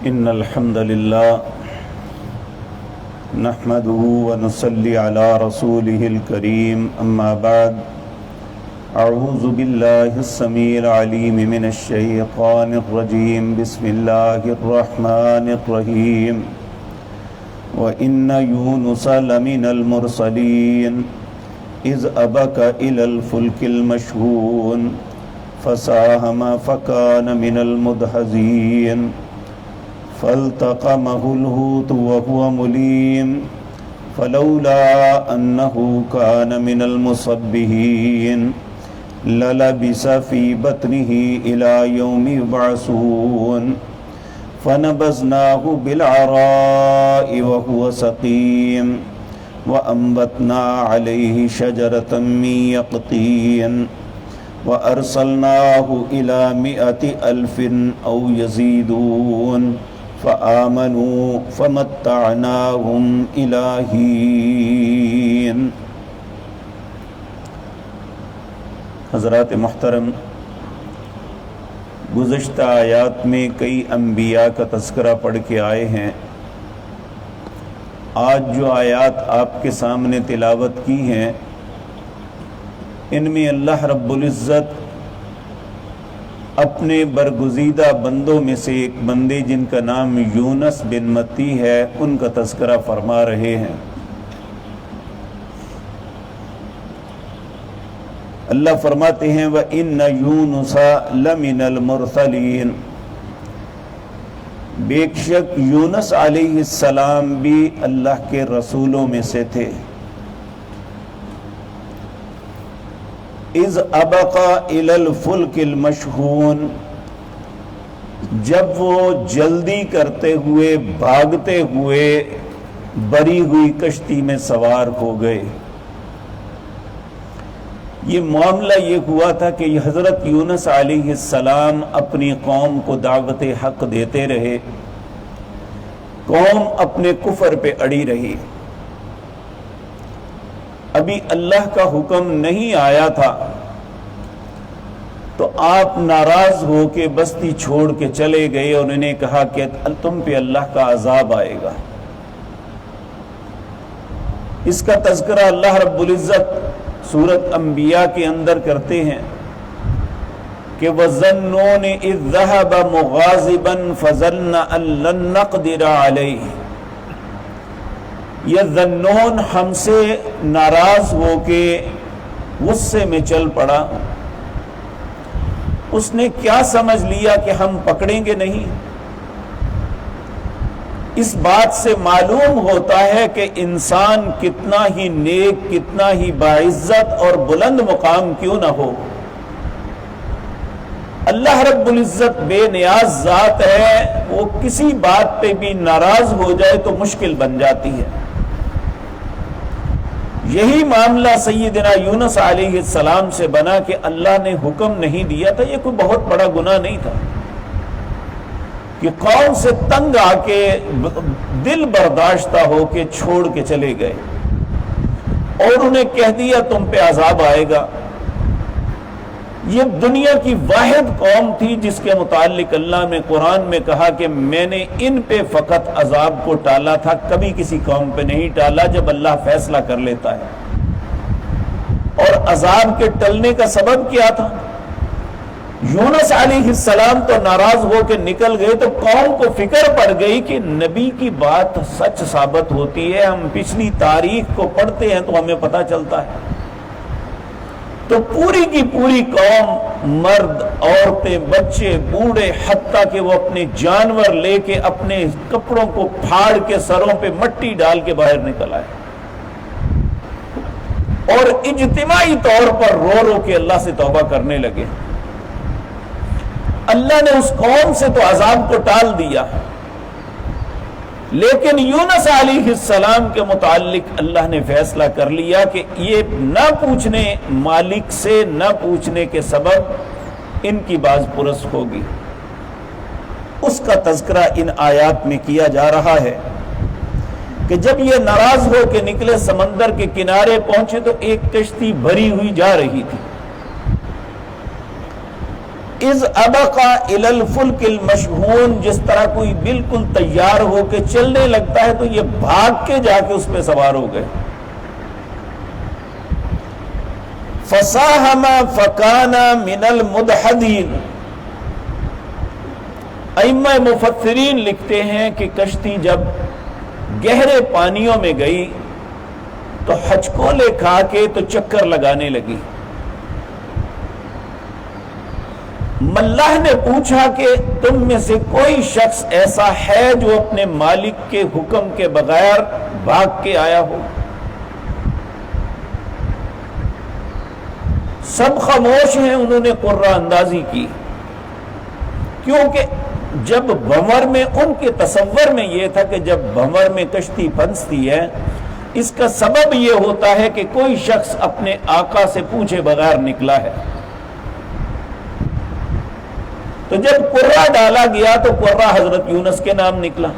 إن الحمد لله نحمده ونصلي على رسوله الكريم أما بعد أعوذ بالله السميع العليم من الشيطان الرجيم بسم الله الرحمن الرحيم وإن يونس لمن المرسلين إذ أبق إلى الفلك المشحون فساهم فكان من المدحضين فالتقمه الحوت وهو مليم فلولا أنه كان من المصبحين للبث في بطنه إلى يوم يبعثون فنبذناه بالعراء وهو سقيم وأنبتنا عليه شجرة من يقطين وأرسلناه إلى 100,000 أو يزيدون فآمنوا فمتعناهم إلى حين۔ حضرات محترم، گزشتہ آیات میں کئی انبیاء کا تذکرہ پڑھ کے آئے ہیں۔ آج جو آیات آپ کے سامنے تلاوت کی ہیں، ان میں اللہ رب العزت اپنے برگزیدہ بندوں میں سے ایک بندے جن کا نام یونس بن متی ہے، ان کا تذکرہ فرما رہے ہیں۔ اللہ فرماتے ہیں وَإِنَّ يُونُسَ لَمِنَ الْمُرْسَلِينَ، بے شک یونس علیہ السلام بھی اللہ کے رسولوں میں سے تھے۔ اِذْ أَبَقَ إِلَى الْفُلْكِ الْمَشْحُونِ، جب وہ جلدی کرتے ہوئے بھاگتے ہوئے بری ہوئی کشتی میں سوار ہو گئے۔ یہ معاملہ یہ ہوا تھا کہ حضرت یونس علیہ السلام اپنی قوم کو دعوت حق دیتے رہے، قوم اپنے کفر پہ اڑی رہی، ابھی اللہ کا حکم نہیں آیا تھا تو آپ ناراض ہو کے بستی چھوڑ کے چلے گئے اور انہیں کہا کہ تم پہ اللہ کا عذاب آئے گا۔ اس کا تذکرہ اللہ رب العزت سورۃ انبیاء کے اندر کرتے ہیں کہ وَظَنُّونِ إِذْ ذَهَبَ مُغَاضِبًا فَظَنَّ أَن لَّن نَّقْدِرَ عَلَيْهِ، یہ ذنون ہم سے ناراض ہو کے غصے میں چل پڑا، اس نے کیا سمجھ لیا کہ ہم پکڑیں گے نہیں۔ اس بات سے معلوم ہوتا ہے کہ انسان کتنا ہی نیک، کتنا ہی باعزت اور بلند مقام کیوں نہ ہو، اللہ رب العزت بے نیاز ذات ہے، وہ کسی بات پہ بھی ناراض ہو جائے تو مشکل بن جاتی ہے۔ یہی معاملہ سیدنا یونس علیہ السلام سے بنا کہ اللہ نے حکم نہیں دیا تھا، یہ کوئی بہت بڑا گناہ نہیں تھا کہ قوم سے تنگ آ کے دل برداشتہ ہو کے چھوڑ کے چلے گئے اور انہیں کہہ دیا تم پہ عذاب آئے گا۔ یہ دنیا کی واحد قوم تھی جس کے متعلق اللہ نے قرآن میں کہا کہ میں نے ان پہ فقط عذاب کو ٹالا تھا، کبھی کسی قوم پہ نہیں ٹالا جب اللہ فیصلہ کر لیتا ہے۔ اور عذاب کے ٹلنے کا سبب کیا تھا؟ یونس علیہ السلام تو ناراض ہو کے نکل گئے تو قوم کو فکر پڑ گئی کہ نبی کی بات سچ ثابت ہوتی ہے، ہم پچھلی تاریخ کو پڑھتے ہیں تو ہمیں پتہ چلتا ہے۔ تو پوری کی پوری قوم، مرد، عورتیں، بچے، بوڑھے، حتیٰ کہ وہ اپنے جانور لے کے اپنے کپڑوں کو پھاڑ کے سروں پہ مٹی ڈال کے باہر نکل آئے اور اجتماعی طور پر رو رو کے اللہ سے توبہ کرنے لگے۔ اللہ نے اس قوم سے تو عذاب کو ٹال دیا، لیکن یونس علیہ السلام کے متعلق اللہ نے فیصلہ کر لیا کہ یہ نہ پوچھنے مالک سے، نہ پوچھنے کے سبب ان کی باز پرس ہوگی۔ اس کا تذکرہ ان آیات میں کیا جا رہا ہے کہ جب یہ ناراض ہو کے نکلے، سمندر کے کنارے پہنچے تو ایک کشتی بھری ہوئی جا رہی تھی۔ اذ ابقا الی الفلک المشحون، جس طرح کوئی بالکل تیار ہو کے چلنے لگتا ہے تو یہ بھاگ کے جا کے اس پہ سوار ہو گئے. فساہم فکان من المدحدین. ائمہ مفسرین لکھتے ہیں کہ کشتی جب گہرے پانیوں میں گئی تو ہچکولے کھا کے تو چکر لگانے لگی. ملاح نے پوچھا کہ تم میں سے کوئی شخص ایسا ہے جو اپنے مالک کے حکم کے بغیر بھاگ کے آیا ہو؟ سب خاموش ہیں. انہوں نے قرہ اندازی کی، کیونکہ جب بھنور میں ان کے تصور میں یہ تھا کہ جب بھنور میں کشتی پھنستی ہے اس کا سبب یہ ہوتا ہے کہ کوئی شخص اپنے آقا سے پوچھے بغیر نکلا ہے. تو جب قرہ ڈالا گیا تو قرہ حضرت یونس کے نام نکلا.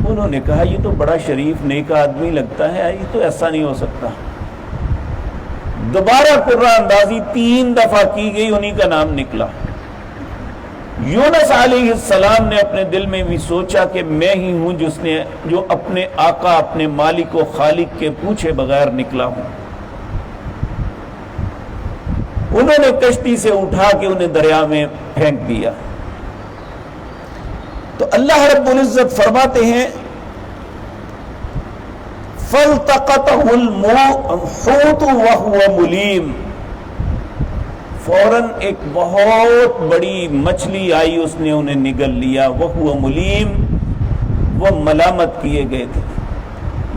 انہوں نے کہا یہ تو بڑا شریف نیک آدمی لگتا ہے، یہ تو ایسا نہیں ہو سکتا. دوبارہ قرہ اندازی 3 دفعہ کی گئی، انہی کا نام نکلا. یونس علیہ السلام نے اپنے دل میں بھی سوچا کہ میں ہی ہوں جو اپنے آقا اپنے مالک و خالق کے پوچھے بغیر نکلا ہوں. انہوں نے کشتی سے اٹھا کے انہیں دریا میں پھینک دیا. تو اللہ رب العزت فرماتے ہیں فَالْتَقَطَهُ الْحُوتُ وَهُوَ مُلِيمٌ. فوراً ایک بہت بڑی مچھلی آئی، اس نے انہیں نگل لیا. وَهُوَ مُلِيمٌ، وہ ملامت کیے گئے تھے.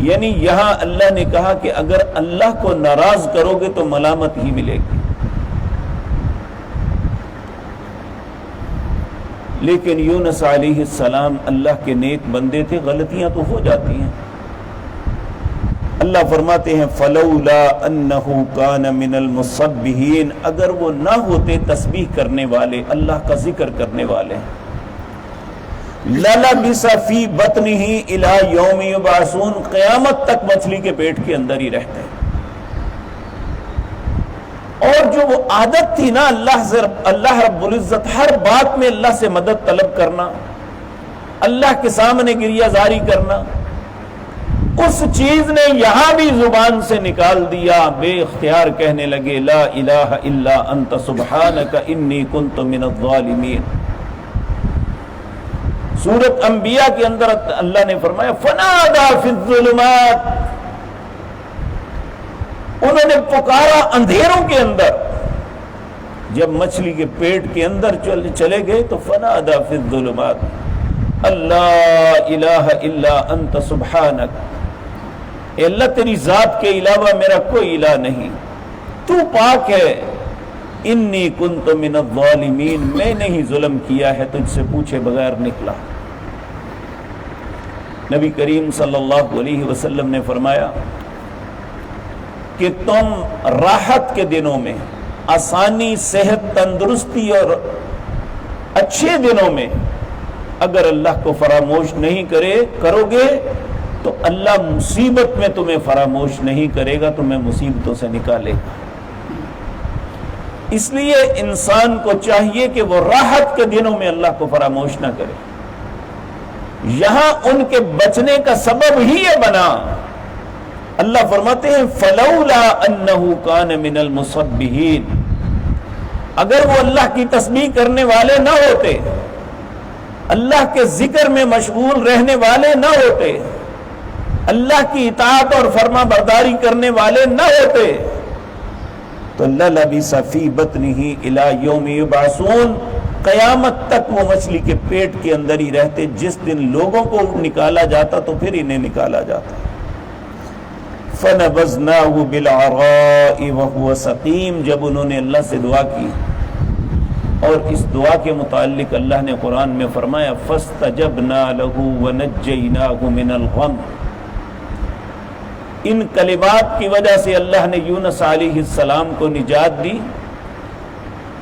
یعنی یہاں اللہ نے کہا کہ اگر اللہ کو ناراض کرو گے تو ملامت ہی ملے گی. لیکن یونس علیہ السلام اللہ کے نیک بندے تھے، غلطیاں تو ہو جاتی ہیں. اللہ فرماتے ہیں فلولا انہ کان من المسبحین، اگر وہ نہ ہوتے تسبیح کرنے والے، اللہ کا ذکر کرنے والے، للبث فی بطنہ الی یوم یبعثون، قیامت تک مچھلی کے پیٹ کے اندر ہی رہتے ہیں. اور جو وہ عادت تھی نا اللہ رب العزت ہر بات میں اللہ سے مدد طلب کرنا، اللہ کے سامنے گریہ زاری کرنا، اس چیز نے یہاں بھی زبان سے نکال دیا. بے اختیار کہنے لگے لا الہ الا انت سبحانک انی کنت من الظالمین. سورۃ انبیاء کے اندر اللہ نے فرمایا فنادا فی الظلمات، انہوں نے پکارا اندھیروں کے اندر. جب مچھلی کے پیٹ کے اندر چلے گئے تو فنادا فی الظلمات اللہ الہ الا انت سبحانک، اے اللہ تیری ذات کے علاوہ میرا کوئی الہ نہیں، تو پاک ہے. انی کنت من الظالمین، میں نے ہی ظلم کیا ہے، تجھ سے پوچھے بغیر نکلا. نبی کریم صلی اللہ علیہ وسلم نے فرمایا کہ تم راحت کے دنوں میں، آسانی، صحت، تندرستی اور اچھے دنوں میں اگر اللہ کو فراموش نہیں کرو گے تو اللہ مصیبت میں تمہیں فراموش نہیں کرے گا، تمہیں مصیبتوں سے نکالے گا. اس لیے انسان کو چاہیے کہ وہ راحت کے دنوں میں اللہ کو فراموش نہ کرے. یہاں ان کے بچنے کا سبب ہی یہ بنا. اللہ فرماتے ہیں فلولا انہ کان من المسبحین، اگر وہ اللہ کی تسبیح کرنے والے نہ ہوتے، اللہ کے ذکر میں مشغول رہنے والے نہ ہوتے، اللہ کی اطاعت اور فرما برداری کرنے والے نہ ہوتے، تو للبث فی بطنہ الی یوم یبعثون، قیامت تک وہ مچھلی کے پیٹ کے اندر ہی رہتے. جس دن لوگوں کو نکالا جاتا تو پھر انہیں نکالا جاتا. فَنَبَذْنَاهُ بِالْعَرَاءِ وَهُوَ سَقِيمٌ، جب انہوں نے اللہ سے دعا کی اور اس دعا کے متعلق اللہ نے قرآن میں فرمایا فَاسْتَجَبْنَا لَهُ وَنَجَّيْنَاهُ مِنَ الْغَمِّ. ان کلمات کی وجہ سے اللہ نے یونس علیہ السلام کو نجات دی.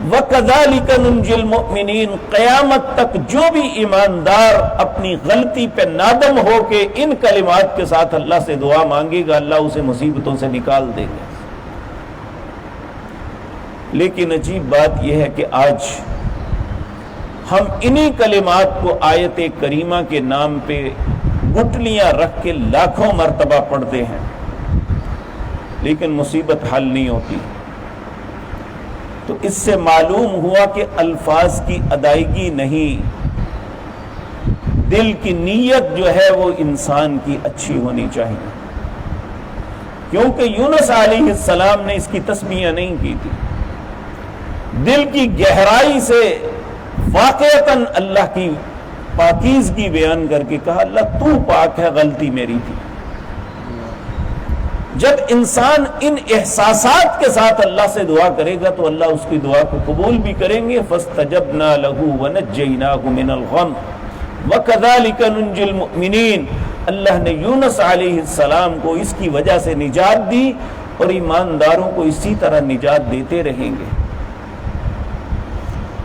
وَكَذَلِكَ نُنْجِي الْمُؤْمِنِينَ، قیامت تک جو بھی ایماندار اپنی غلطی پہ نادم ہو کے ان کلمات کے ساتھ اللہ سے دعا مانگے گا، اللہ اسے مصیبتوں سے نکال دے گا. لیکن عجیب بات یہ ہے کہ آج ہم انہی کلمات کو آیت کریمہ کے نام پہ گٹلیاں رکھ کے لاکھوں مرتبہ پڑھتے ہیں، لیکن مصیبت حل نہیں ہوتی۔ تو اس سے معلوم ہوا کہ الفاظ کی ادائیگی نہیں، دل کی نیت جو ہے وہ انسان کی اچھی ہونی چاہیے، کیونکہ یونس علیہ السلام نے اس کی تسمیہ نہیں کی تھی، دل کی گہرائی سے واقعتاً اللہ کی پاکیزگی بیان کر کے کہا اللہ تو پاک ہے، غلطی میری تھی۔ جب انسان ان احساسات کے ساتھ اللہ سے دعا کرے گا تو اللہ اس کی دعا کو قبول بھی کریں گے۔ فَاسْتَجَبْنَا لَهُ وَنَجَّيْنَاهُ مِنَ الْغَمِّ وَكَذَلِكَ نُنْجِي الْمُؤْمِنِينَ۔ اللہ نے یونس علیہ السلام کو اس کی وجہ سے نجات دی اور ایمانداروں کو اسی طرح نجات دیتے رہیں گے۔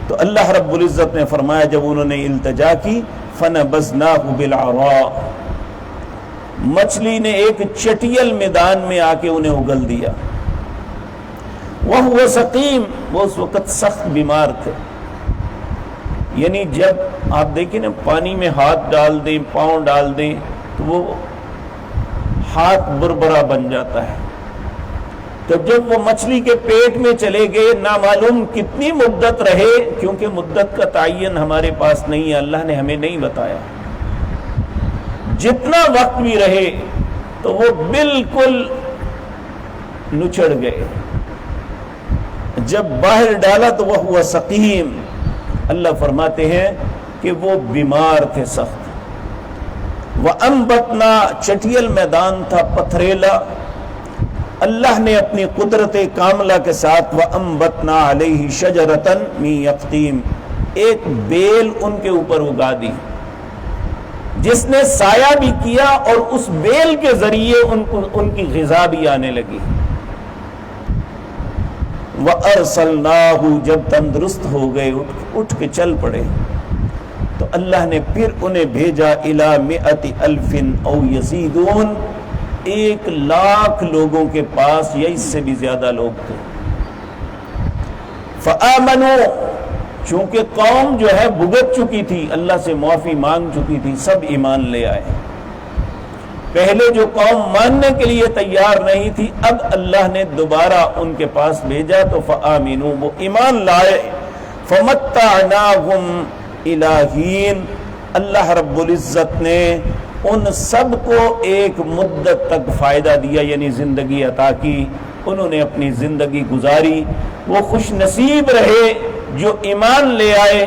تو اللہ رب العزت نے فرمایا جب انہوں نے التجا کی فَنَبَذْنَاهُ بِالْعَرَاءِ، مچھلی نے ایک چٹیل میدان میں آ کے انہیں اگل دیا۔ وَهُوَ سَقِيمٌ، وہ اس وقت سخت بیمار تھے۔ یعنی جب آپ دیکھیں نا پانی میں ہاتھ ڈال دیں، پاؤں ڈال دیں تو وہ ہاتھ بربرا بن جاتا ہے۔ تو جب وہ مچھلی کے پیٹ میں چلے گئے، نامعلوم کتنی مدت رہے، کیونکہ مدت کا تعین ہمارے پاس نہیں ہے، اللہ نے ہمیں نہیں بتایا، جتنا وقت بھی رہے تو وہ بالکل نچڑ گئے۔ جب باہر ڈالا تو وہ ہوا سقیم، اللہ فرماتے ہیں کہ وہ بیمار تھے سخت۔ وَأَنبَتْنَا، چٹیل میدان تھا، پتھریلا، اللہ نے اپنی قدرت کاملہ کے ساتھ وَأَنبَتْنَا عَلَيْهِ شَجَرَةً مِّن يَقْطِينٍ، ایک بیل ان کے اوپر اگا دی جس نے سایہ بھی کیا اور اس بیل کے ذریعے ان کی غذا بھی آنے لگی۔ وَأَرْسَلْنَاهُ، جب تندرست ہو گئے اٹھ کے چل پڑے تو اللہ نے پھر انہیں بھیجا إِلَى 100,000 أَوْ يَزِيدُونَ، 1,00,000 لوگوں کے پاس یا اس سے بھی زیادہ لوگ تھے۔ فَآمَنُوا، چونکہ قوم جو ہے بھگت چکی تھی، اللہ سے معافی مانگ چکی تھی، سب ایمان لے آئے۔ پہلے جو قوم ماننے کے لیے تیار نہیں تھی، اب اللہ نے دوبارہ ان کے پاس بھیجا تو فآمنوا، وہ ایمان لائے۔ فمتعناہم الی حین، اللہ رب العزت نے ان سب کو ایک مدت تک فائدہ دیا، یعنی زندگی عطا کی، انہوں نے اپنی زندگی گزاری، وہ خوش نصیب رہے جو ایمان لے آئے،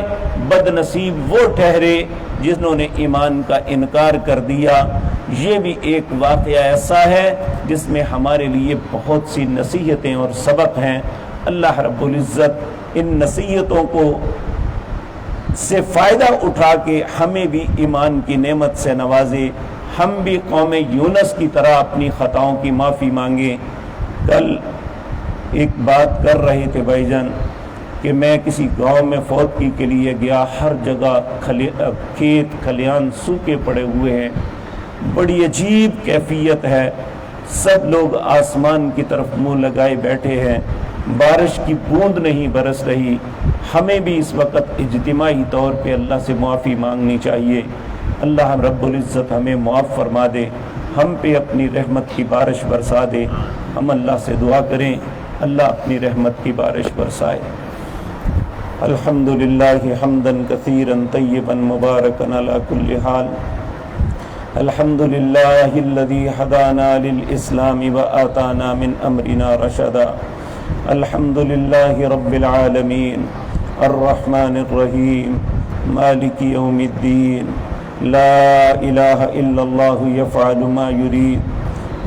بد نصیب وہ ٹھہرے جنہوں نے ایمان کا انکار کر دیا۔ یہ بھی ایک واقعہ ایسا ہے جس میں ہمارے لیے بہت سی نصیحتیں اور سبق ہیں۔ اللہ رب العزت ان نصیحتوں کو سے فائدہ اٹھا کے ہمیں بھی ایمان کی نعمت سے نوازے، ہم بھی قوم یونس کی طرح اپنی خطاؤں کی معافی مانگیں۔ کل ایک بات کر رہے تھے بھائی جان کہ میں کسی گاؤں میں فوتگی کے لیے گیا، ہر جگہ کھیت کھلیان سوکھے پڑے ہوئے ہیں، بڑی عجیب کیفیت ہے، سب لوگ آسمان کی طرف منہ لگائے بیٹھے ہیں، بارش کی بوند نہیں برس رہی۔ ہمیں بھی اس وقت اجتماعی طور پہ اللہ سے معافی مانگنی چاہیے۔ اللہ رب العزت ہمیں معاف فرما دے، ہم پہ اپنی رحمت کی بارش برسا دے۔ ہم اللہ سے دعا کریں اللہ اپنی رحمت کی بارش برسائے۔ الحمدللہ حمدا کثیرا طیبا مبارکا علی کل حال۔ الحمدللہ الذی ہدانا للاسلام وآتانا من امرنا رشدا۔ الحمدللہ رب العالمین الرحمن الرحیم مالک یوم الدین۔ لا الہ الا اللہ یفعل ما یرید۔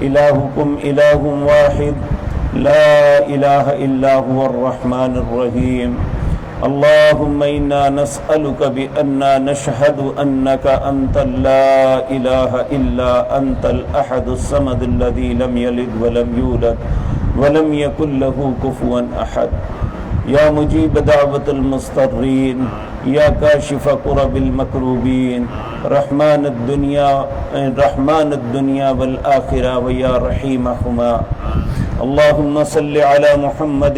الہکم الہ واحد لا الہ الا هو الرحمن الرحیم۔ اللہم انا نسألک بأننا نشہد انک انت لا الہ الا انت الاحد الصمد الذی لم یلد ولم یولد ولم یکن له کفوا احد۔ یا مجیب دعوت المضطرین، یا کاشف کرب المکروبین، رحمان الدنیا والآخرہ ویا رحیمہما۔ اللہم صل علی محمد